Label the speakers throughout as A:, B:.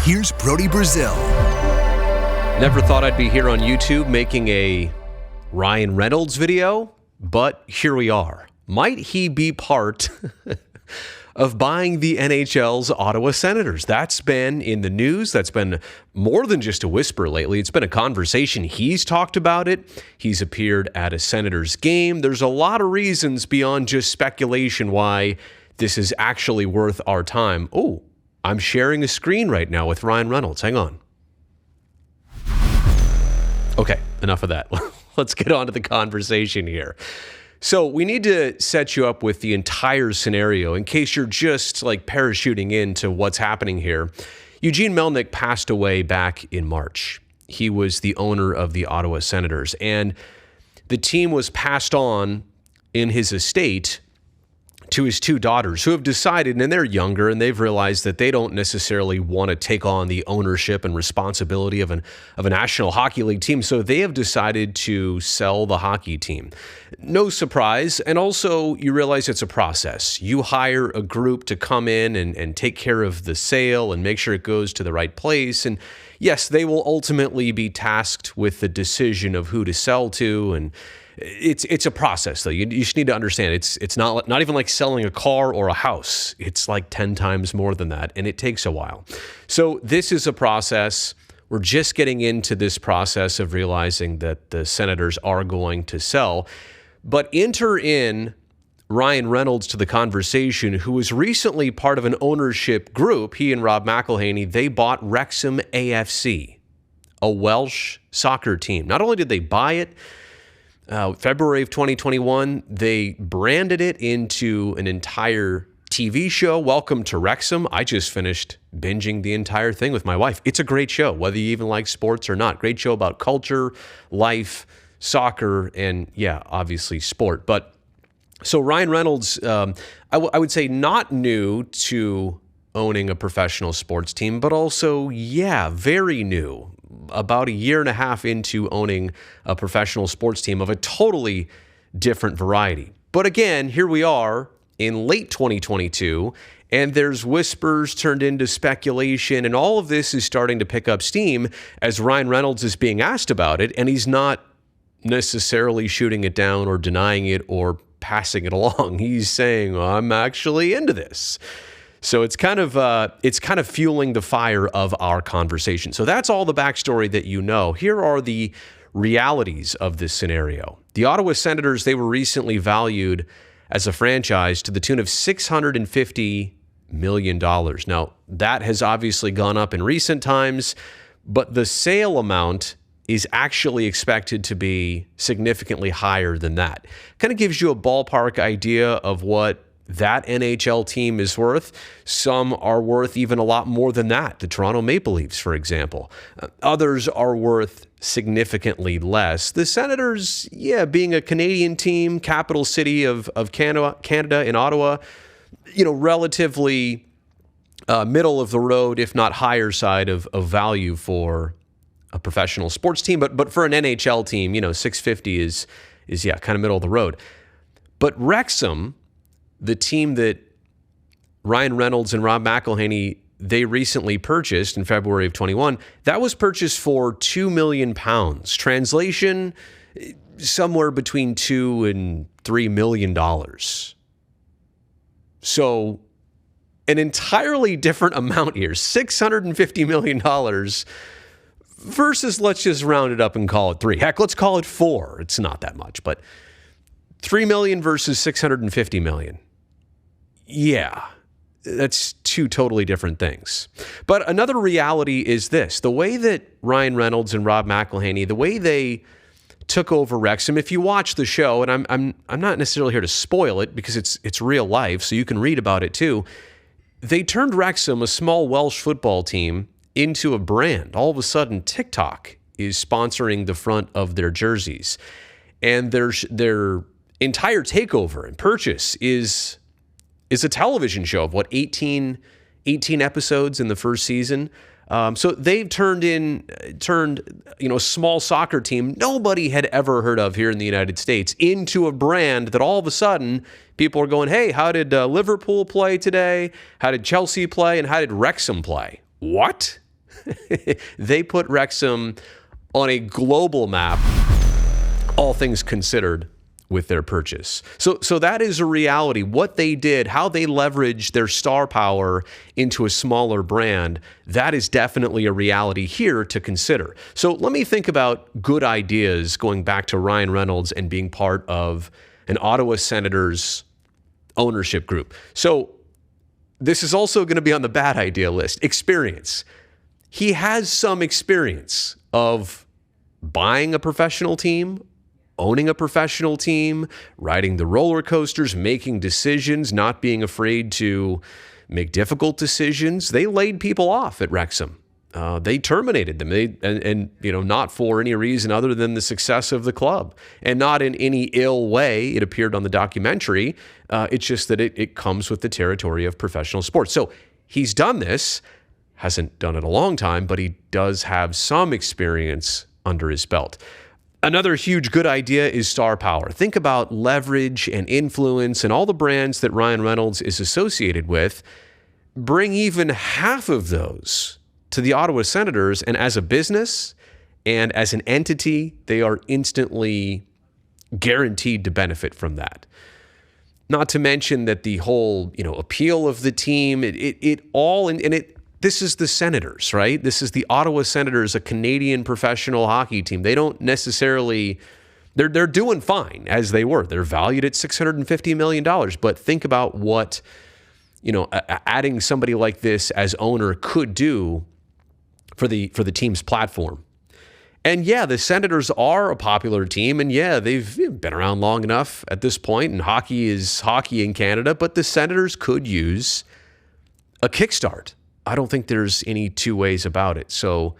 A: Here's Brody Brazil.
B: Never thought I'd be here on YouTube making a Ryan Reynolds video, but here we are. Might he be part of buying the NHL's Ottawa Senators? That's been in the news. That's been more than just a whisper lately. It's been a conversation. He's talked about it. He's appeared at a Senators game. There's a lot of reasons beyond just speculation why this is actually worth our time. Oh, I'm sharing a screen right now with Ryan Reynolds. Hang on. Okay, enough of that. Let's get on to the conversation here. So we need to set you up with the entire scenario in case you're just like parachuting into what's happening here. Eugene Melnyk passed away back in March. He was the owner of the Ottawa Senators, and the team was passed on in his estate to his two daughters, who have decided, and they're younger, and they've realized that they don't necessarily want to take on the ownership and responsibility of a National Hockey League team, so they have decided to sell the hockey team. No surprise, and also you realize it's a process. You hire a group to come in and take care of the sale and make sure it goes to the right place, and yes, they will ultimately be tasked with the decision of who to sell to, and it's a process, though. You just need to understand it's not even like selling a car or a house. It's like 10 times more than that, and it takes a while. So this is a process. We're just getting into this process of realizing that the Senators are going to sell. But enter in Ryan Reynolds to the conversation, who was recently part of an ownership group. He and Rob McElhanney, they bought Wrexham AFC, a Welsh soccer team. Not only did they buy it, February of 2021, they branded it into an entire TV show, Welcome to Wrexham. I just finished binging the entire thing with my wife. It's a great show, whether you even like sports or not. Great show about culture, life, soccer, and yeah, obviously sport. But so Ryan Reynolds, I would say not new to owning a professional sports team, but also, yeah, very new. About a year and a half into owning a professional sports team of a totally different variety. But again, here we are in late 2022, and there's whispers turned into speculation, and all of this is starting to pick up steam as Ryan Reynolds is being asked about it, and he's not necessarily shooting it down or denying it or passing it along. He's saying, I'm actually into this. So it's kind of fueling the fire of our conversation. So that's all the backstory that you know. Here are the realities of this scenario. The Ottawa Senators, they were recently valued as a franchise to the tune of $650 million. Now, that has obviously gone up in recent times, but the sale amount is actually expected to be significantly higher than that. Kind of gives you a ballpark idea of what that NHL team is worth. Some are worth even a lot more than that. The Toronto Maple Leafs, for example. Others are worth significantly less. The Senators, yeah, being a Canadian team, capital city of Canada in Ottawa, relatively middle of the road, if not higher side of value for a professional sports team. But for an NHL team, 650 is kind of middle of the road. But Wrexham, the team that Ryan Reynolds and Rob McElhanney, they recently purchased in February of 21, that was purchased for £2 million. Translation, somewhere between $2 and $3 million. So an entirely different amount here, $650 million versus, let's just round it up and call it 3. Heck, let's call it 4. It's not that much, but $3 million versus $650 million. Yeah, that's two totally different things. But another reality is this. The way that Ryan Reynolds and Rob McElhanney, the way they took over Wrexham, if you watch the show, and I'm not necessarily here to spoil it because it's real life, so you can read about it too. They turned Wrexham, a small Welsh football team, into a brand. All of a sudden, TikTok is sponsoring the front of their jerseys. And their entire takeover and purchase is a television show of 18 episodes in the first season. So they've turned a small soccer team nobody had ever heard of here in the United States into a brand that all of a sudden people are going, hey, how did Liverpool play today? How did Chelsea play? And how did Wrexham play? What? They put Wrexham on a global map, all things considered, with their purchase. So that is a reality. What they did, how they leveraged their star power into a smaller brand, that is definitely a reality here to consider. So let me think about good ideas going back to Ryan Reynolds and being part of an Ottawa Senators ownership group. So this is also going to be on the bad idea list. Experience. He has some experience of buying a professional team, owning a professional team, riding the roller coasters, making decisions, not being afraid to make difficult decisions. They laid people off at Wrexham. They terminated them, and not for any reason other than the success of the club, and not in any ill way. It appeared on the documentary. It's just that it comes with the territory of professional sports. So he's done this, hasn't done it a long time, but he does have some experience under his belt. Another huge good idea is star power. Think about leverage and influence and all the brands that Ryan Reynolds is associated with. Bring even half of those to the Ottawa Senators, and as a business and as an entity, they are instantly guaranteed to benefit from that. Not to mention that the whole, appeal of the team, this is the Senators, right? This is the Ottawa Senators, a Canadian professional hockey team. They don't necessarily, they're doing fine as they were. They're valued at $650 million. But think about what, adding somebody like this as owner could do for the team's platform. And yeah, the Senators are a popular team, and yeah, they've been around long enough at this point, and hockey is hockey in Canada, but the Senators could use a kickstart. I don't think there's any two ways about it. So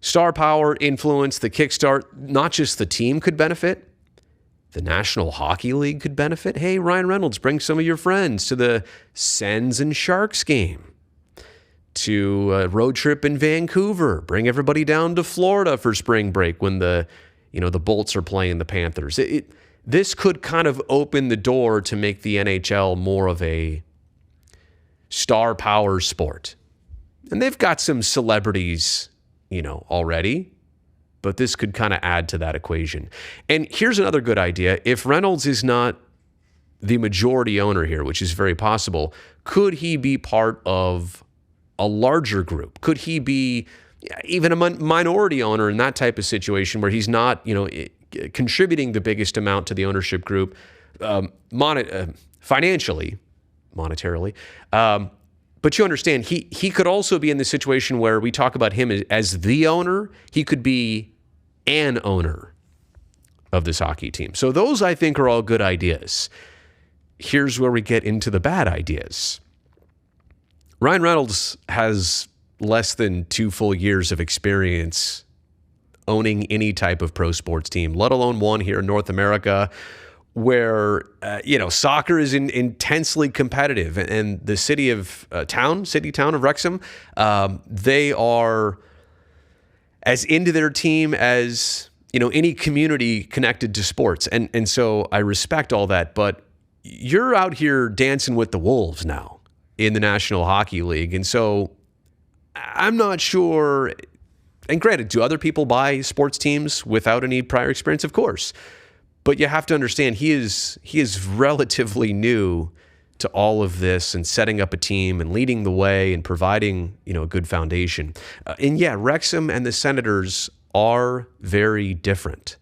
B: star power, influence, the kickstart, not just the team could benefit, the National Hockey League could benefit. Hey, Ryan Reynolds, bring some of your friends to the Sens and Sharks game, to a road trip in Vancouver. Bring everybody down to Florida for spring break when the Bolts are playing the Panthers. This could kind of open the door to make the NHL more of a star power sport. And they've got some celebrities, already, but this could kind of add to that equation. And here's another good idea. If Reynolds is not the majority owner here, which is very possible, could he be part of a larger group? Could he be even a minority owner in that type of situation where he's not, contributing the biggest amount to the ownership group financially, monetarily? But you understand, he could also be in the situation where we talk about him as the owner. He could be an owner of this hockey team. So those, I think, are all good ideas. Here's where we get into the bad ideas. Ryan Reynolds has less than 2 full years of experience owning any type of pro sports team, let alone one here in North America, where, soccer is intensely competitive. And the city town of Wrexham, they are as into their team as, any community connected to sports. And so I respect all that, but you're out here dancing with the wolves now in the National Hockey League. And so I'm not sure, and granted, do other people buy sports teams without any prior experience? Of course. But you have to understand, he is relatively new to all of this and setting up a team and leading the way and providing, a good foundation. And yeah, Wrexham and the Senators are very different.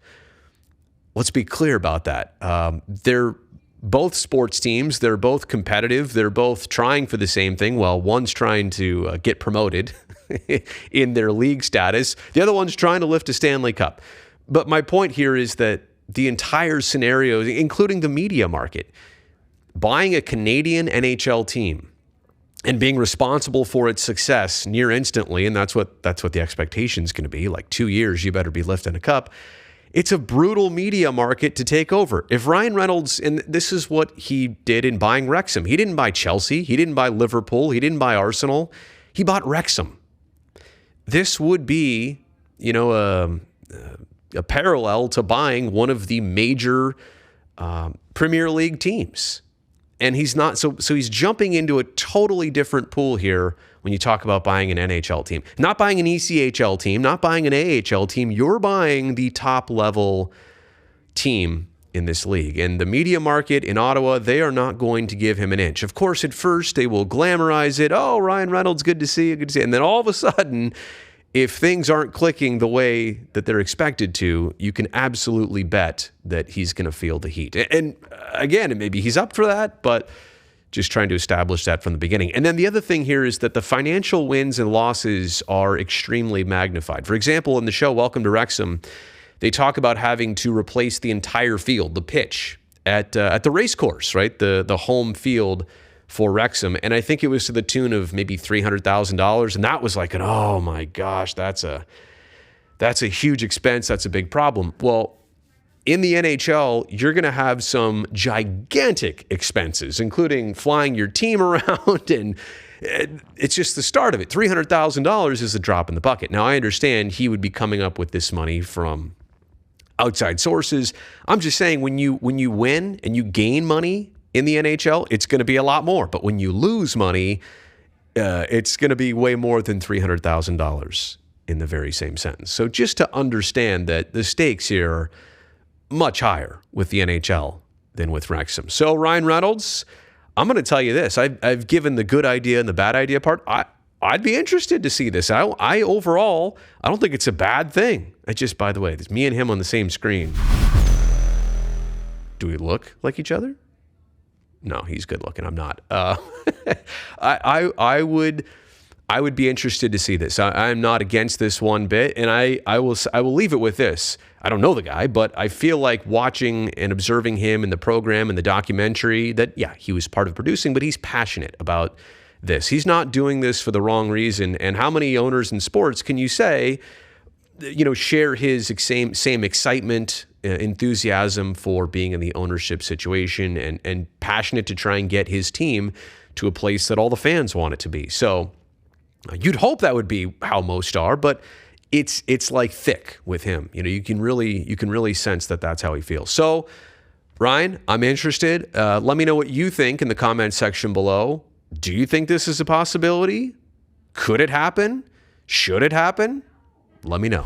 B: Let's be clear about that. They're both sports teams. They're both competitive. They're both trying for the same thing. Well, one's trying to get promoted in their league status. The other one's trying to lift a Stanley Cup. But my point here is that the entire scenario, including the media market, buying a Canadian NHL team and being responsible for its success near instantly, and that's what the expectation is going to be, like 2 years, you better be lifting a cup. It's a brutal media market to take over. If Ryan Reynolds, and this is what he did in buying Wrexham, he didn't buy Chelsea, he didn't buy Liverpool, he didn't buy Arsenal, he bought Wrexham. This would be, a parallel to buying one of the major Premier League teams. And he's not, so he's jumping into a totally different pool here when you talk about buying an NHL team. Not buying an ECHL team, not buying an AHL team. You're buying the top level team in this league. And the media market in Ottawa, they are not going to give him an inch. Of course, at first they will glamorize it. Oh, Ryan Reynolds, good to see you, good to see you. And then all of a sudden, if things aren't clicking the way that they're expected to, you can absolutely bet that he's going to feel the heat. And again, maybe he's up for that, but just trying to establish that from the beginning. And then the other thing here is that the financial wins and losses are extremely magnified. For example, in the show Welcome to Wrexham, they talk about having to replace the entire field, the pitch, at the race course, right? The home field for Wrexham. And I think it was to the tune of maybe $300,000. And that was like oh my gosh, that's a huge expense. That's a big problem. Well, in the NHL, you're going to have some gigantic expenses, including flying your team around, and it's just the start of it. $300,000 is a drop in the bucket. Now, I understand he would be coming up with this money from outside sources. I'm just saying when you win and you gain money in the NHL, it's going to be a lot more. But when you lose money, it's going to be way more than $300,000 in the very same sentence. So just to understand that the stakes here are much higher with the NHL than with Wrexham. So Ryan Reynolds, I'm going to tell you this. I've given the good idea and the bad idea part. I'd be interested to see this. I overall, I don't think it's a bad thing. I just, by the way, there's me and him on the same screen. Do we look like each other? No, he's good looking. I'm not. I would be interested to see this. I'm not against this one bit, and I will leave it with this. I don't know the guy, but I feel like watching and observing him in the program and the documentary that, yeah, he was part of producing, but he's passionate about this. He's not doing this for the wrong reason. And how many owners in sports can you say, share his same excitement, enthusiasm for being in the ownership situation and passionate to try and get his team to a place that all the fans want it to be. So you'd hope that would be how most are, but it's like thick with him. You can really sense that that's how he feels. So, Ryan, I'm interested. Let me know what you think in the comment section below. Do you think this is a possibility? Could it happen? Should it happen? Let me know.